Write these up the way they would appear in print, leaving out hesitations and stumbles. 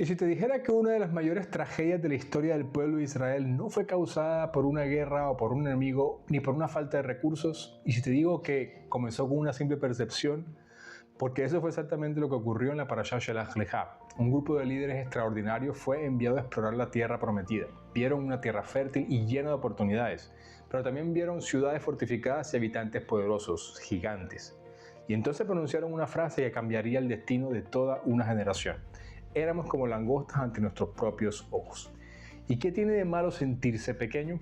Y si te dijera que una de las mayores tragedias de la historia del pueblo de Israel no fue causada por una guerra o por un enemigo, ni por una falta de recursos, y si te digo que comenzó con una simple percepción, porque eso fue exactamente lo que ocurrió en la Parashá Shelach Lecha. Un grupo de líderes extraordinarios fue enviado a explorar la tierra prometida. Vieron una tierra fértil y llena de oportunidades, pero también vieron ciudades fortificadas y habitantes poderosos, gigantes. Y entonces pronunciaron una frase que cambiaría el destino de toda una generación. Éramos como langostas ante nuestros propios ojos. ¿Y qué tiene de malo sentirse pequeño?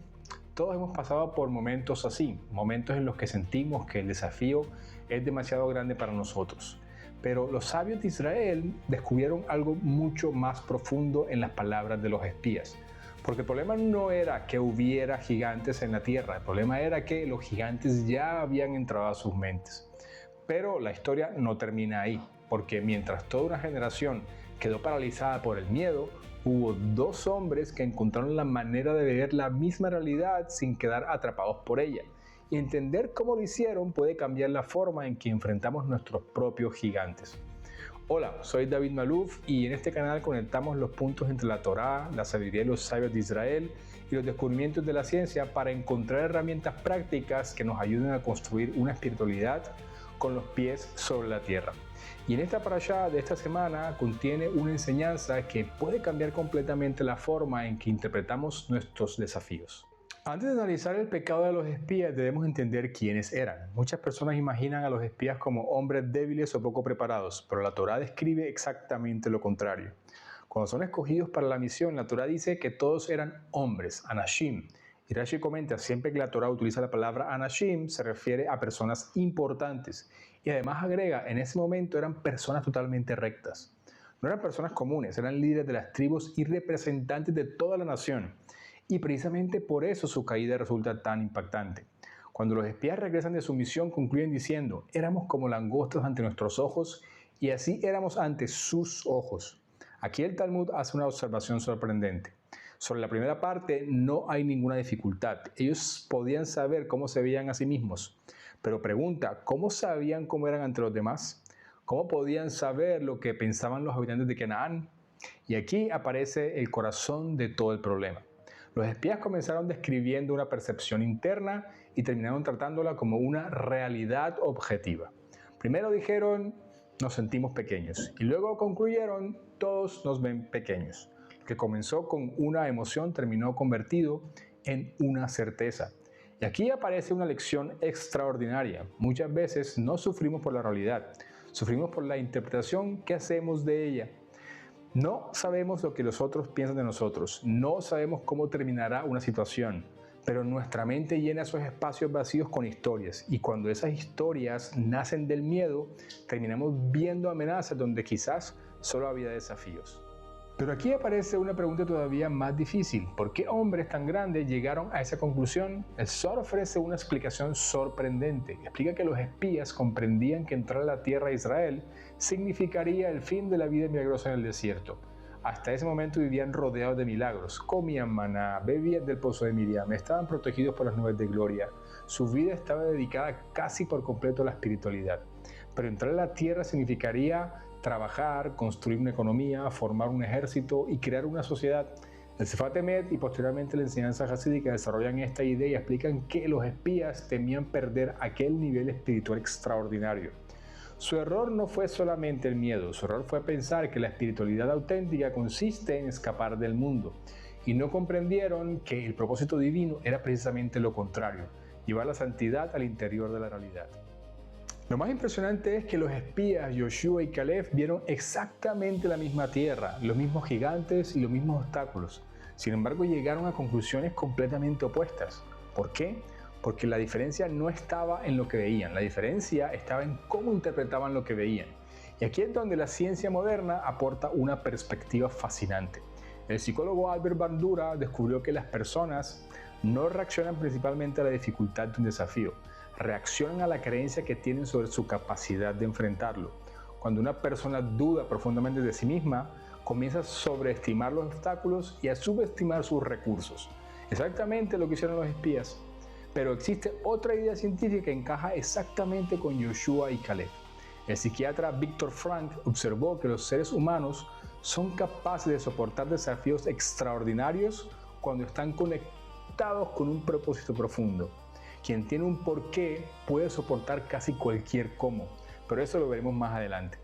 Todos hemos pasado por momentos así, momentos en los que sentimos que el desafío es demasiado grande para nosotros. Pero los sabios de Israel descubrieron algo mucho más profundo en las palabras de los espías. Porque el problema no era que hubiera gigantes en la tierra, el problema era que los gigantes ya habían entrado a sus mentes. Pero la historia no termina ahí, porque mientras toda una generación quedó paralizada por el miedo, hubo dos hombres que encontraron la manera de ver la misma realidad sin quedar atrapados por ella. Y entender cómo lo hicieron puede cambiar la forma en que enfrentamos nuestros propios gigantes. Hola, soy David Maluf y en este canal conectamos los puntos entre la Torá, la sabiduría de los sabios de Israel y los descubrimientos de la ciencia para encontrar herramientas prácticas que nos ayuden a construir una espiritualidad con los pies sobre la tierra. Y en esta parashá de esta semana contiene una enseñanza que puede cambiar completamente la forma en que interpretamos nuestros desafíos. Antes de analizar el pecado de los espías, debemos entender quiénes eran. Muchas personas imaginan a los espías como hombres débiles o poco preparados, pero la Torá describe exactamente lo contrario. Cuando son escogidos para la misión, la Torá dice que todos eran hombres, anashim. Y Rashi comenta, siempre que la Torá utiliza la palabra anashim, se refiere a personas importantes. Y además agrega, en ese momento eran personas totalmente rectas. No eran personas comunes, eran líderes de las tribus y representantes de toda la nación. Y precisamente por eso su caída resulta tan impactante. Cuando los espías regresan de su misión, concluyen diciendo, éramos como langostas ante nuestros ojos y así éramos ante sus ojos. Aquí el Talmud hace una observación sorprendente. Sobre la primera parte no hay ninguna dificultad. Ellos podían saber cómo se veían a sí mismos. Pero pregunta, ¿cómo sabían cómo eran ante los demás? ¿Cómo podían saber lo que pensaban los habitantes de Canaán? Y aquí aparece el corazón de todo el problema. Los espías comenzaron describiendo una percepción interna y terminaron tratándola como una realidad objetiva. Primero dijeron, nos sentimos pequeños. Y luego concluyeron, todos nos ven pequeños. Que comenzó con una emoción terminó convertido en una certeza. Y aquí aparece una lección extraordinaria. Muchas veces no sufrimos por la realidad, sufrimos por la interpretación que hacemos de ella. No sabemos lo que los otros piensan de nosotros, no sabemos cómo terminará una situación, pero nuestra mente llena esos espacios vacíos con historias y cuando esas historias nacen del miedo, terminamos viendo amenazas donde quizás solo había desafíos. Pero aquí aparece una pregunta todavía más difícil. ¿Por qué hombres tan grandes llegaron a esa conclusión? El Zohar ofrece una explicación sorprendente. Explica que los espías comprendían que entrar a la tierra de Israel significaría el fin de la vida milagrosa en el desierto. Hasta ese momento vivían rodeados de milagros, comían maná, bebían del pozo de Miriam, estaban protegidos por las nubes de gloria. Su vida estaba dedicada casi por completo a la espiritualidad. Pero entrar a la tierra significaría trabajar, construir una economía, formar un ejército y crear una sociedad. El Sefat Emet y posteriormente la enseñanza jasídica desarrollan esta idea y explican que los espías temían perder aquel nivel espiritual extraordinario. Su error no fue solamente el miedo, su error fue pensar que la espiritualidad auténtica consiste en escapar del mundo y no comprendieron que el propósito divino era precisamente lo contrario, llevar la santidad al interior de la realidad. Lo más impresionante es que los espías Yoshua y Caleb vieron exactamente la misma tierra, los mismos gigantes y los mismos obstáculos. Sin embargo, llegaron a conclusiones completamente opuestas. ¿Por qué? Porque la diferencia no estaba en lo que veían, la diferencia estaba en cómo interpretaban lo que veían. Y aquí es donde la ciencia moderna aporta una perspectiva fascinante. El psicólogo Albert Bandura descubrió que las personas no reaccionan principalmente a la dificultad de un desafío, reaccionan a la creencia que tienen sobre su capacidad de enfrentarlo. Cuando una persona duda profundamente de sí misma, comienza a sobreestimar los obstáculos y a subestimar sus recursos. Exactamente lo que hicieron los espías. Pero existe otra idea científica que encaja exactamente con Yoshua y Caleb. El psiquiatra Viktor Frankl observó que los seres humanos son capaces de soportar desafíos extraordinarios cuando están conectados con un propósito profundo. Quien tiene un porqué puede soportar casi cualquier cómo, pero eso lo veremos más adelante.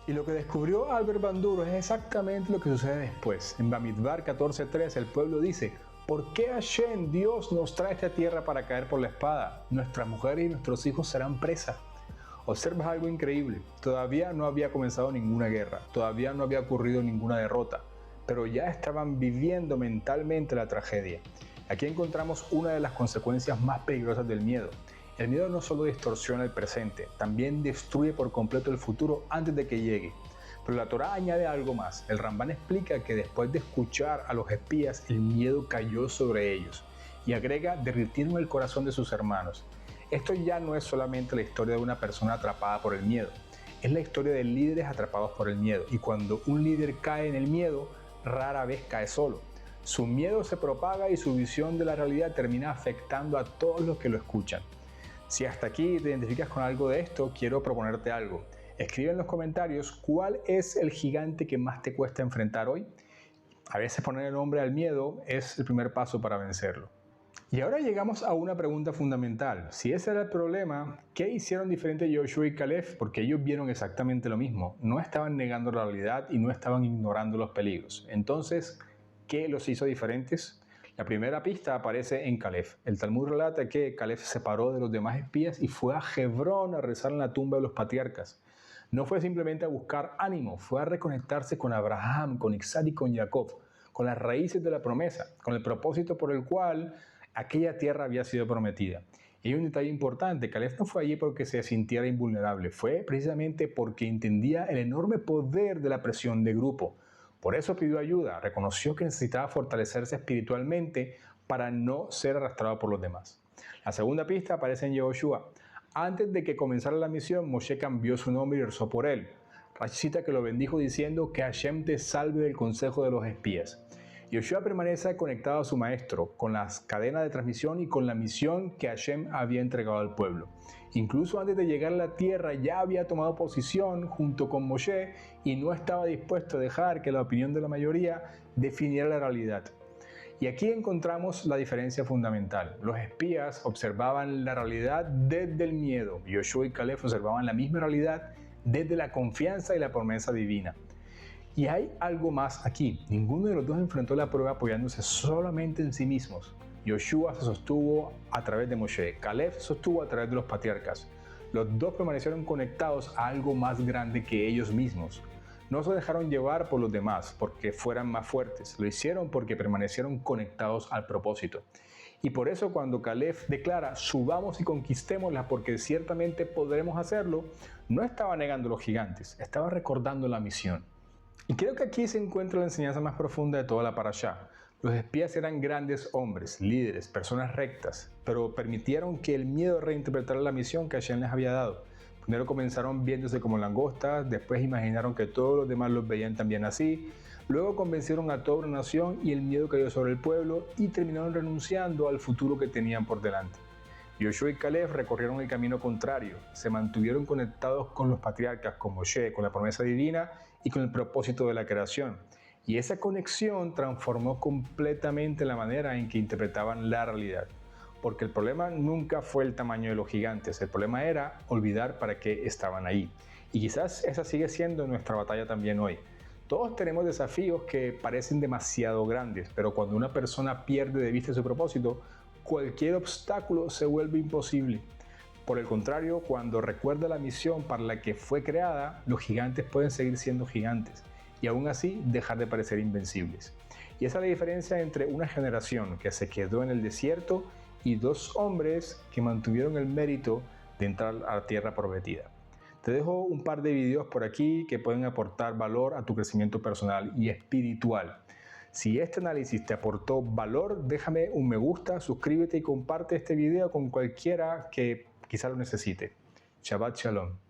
Y lo que descubrió Albert Bandura es exactamente lo que sucede después. En Bamidbar 14:3 el pueblo dice: ¿por qué Hashem, Dios, nos trae a esta tierra para caer por la espada? Nuestras mujeres y nuestros hijos serán presa. Observas algo increíble. Todavía no había comenzado ninguna guerra, todavía no había ocurrido ninguna derrota, pero ya estaban viviendo mentalmente la tragedia. Aquí encontramos una de las consecuencias más peligrosas del miedo. El miedo no solo distorsiona el presente, también destruye por completo el futuro antes de que llegue. Pero la Torá añade algo más. El Rambán explica que después de escuchar a los espías, el miedo cayó sobre ellos. Y agrega: derritieron el corazón de sus hermanos. Esto ya no es solamente la historia de una persona atrapada por el miedo. Es la historia de líderes atrapados por el miedo. Y cuando un líder cae en el miedo, rara vez cae solo. Su miedo se propaga y su visión de la realidad termina afectando a todos los que lo escuchan. Si hasta aquí te identificas con algo de esto, quiero proponerte algo. Escribe en los comentarios cuál es el gigante que más te cuesta enfrentar hoy. A veces poner el nombre al miedo es el primer paso para vencerlo. Y ahora llegamos a una pregunta fundamental. Si ese era el problema, ¿qué hicieron diferente Joshua y Caleb? Porque ellos vieron exactamente lo mismo. No estaban negando la realidad y no estaban ignorando los peligros. Entonces, ¿qué los hizo diferentes? La primera pista aparece en Caleb. El Talmud relata que Caleb se separó de los demás espías y fue a Hebrón a rezar en la tumba de los patriarcas. No fue simplemente a buscar ánimo, fue a reconectarse con Abraham, con Isaac y con Jacob, con las raíces de la promesa, con el propósito por el cual aquella tierra había sido prometida. Y hay un detalle importante: Caleb no fue allí porque se sintiera invulnerable, fue precisamente porque entendía el enorme poder de la presión de grupo. Por eso pidió ayuda, reconoció que necesitaba fortalecerse espiritualmente para no ser arrastrado por los demás. La segunda pista aparece en Yehoshua. Antes de que comenzara la misión, Moshe cambió su nombre y rezó por él. Rashi cita que lo bendijo diciendo: que Hashem te salve del consejo de los espías. Yehoshua permanece conectado a su maestro, con las cadenas de transmisión y con la misión que Hashem había entregado al pueblo. Incluso antes de llegar a la tierra ya había tomado posición junto con Moshe y no estaba dispuesto a dejar que la opinión de la mayoría definiera la realidad. Y aquí encontramos la diferencia fundamental. Los espías observaban la realidad desde el miedo. Joshua y Caleb observaban la misma realidad desde la confianza y la promesa divina. Y hay algo más aquí. Ninguno de los dos enfrentó la prueba apoyándose solamente en sí mismos. Joshua se sostuvo a través de Moshe, Caleb se sostuvo a través de los patriarcas. Los dos permanecieron conectados a algo más grande que ellos mismos. No se dejaron llevar por los demás porque fueran más fuertes, lo hicieron porque permanecieron conectados al propósito. Y por eso cuando Caleb declara: subamos y conquistémosla porque ciertamente podremos hacerlo, no estaba negando los gigantes, estaba recordando la misión. Y creo que aquí se encuentra la enseñanza más profunda de toda la parashá. Los espías eran grandes hombres, líderes, personas rectas, pero permitieron que el miedo reinterpretara la misión que Hashem les había dado. Primero comenzaron viéndose como langostas, después imaginaron que todos los demás los veían también así, luego convencieron a toda una nación y el miedo cayó sobre el pueblo y terminaron renunciando al futuro que tenían por delante. Joshua y Caleb recorrieron el camino contrario, se mantuvieron conectados con los patriarcas, con Moshe, con la promesa divina y con el propósito de la creación. Y esa conexión transformó completamente la manera en que interpretaban la realidad. Porque el problema nunca fue el tamaño de los gigantes, el problema era olvidar para qué estaban ahí. Y quizás esa sigue siendo nuestra batalla también hoy. Todos tenemos desafíos que parecen demasiado grandes, pero cuando una persona pierde de vista su propósito, cualquier obstáculo se vuelve imposible. Por el contrario, cuando recuerda la misión para la que fue creada, los gigantes pueden seguir siendo gigantes y aún así dejar de parecer invencibles. Y esa es la diferencia entre una generación que se quedó en el desierto y dos hombres que mantuvieron el mérito de entrar a la tierra prometida. Te dejo un par de videos por aquí que pueden aportar valor a tu crecimiento personal y espiritual. Si este análisis te aportó valor, déjame un me gusta, suscríbete y comparte este video con cualquiera que quizá lo necesite. Shabbat Shalom.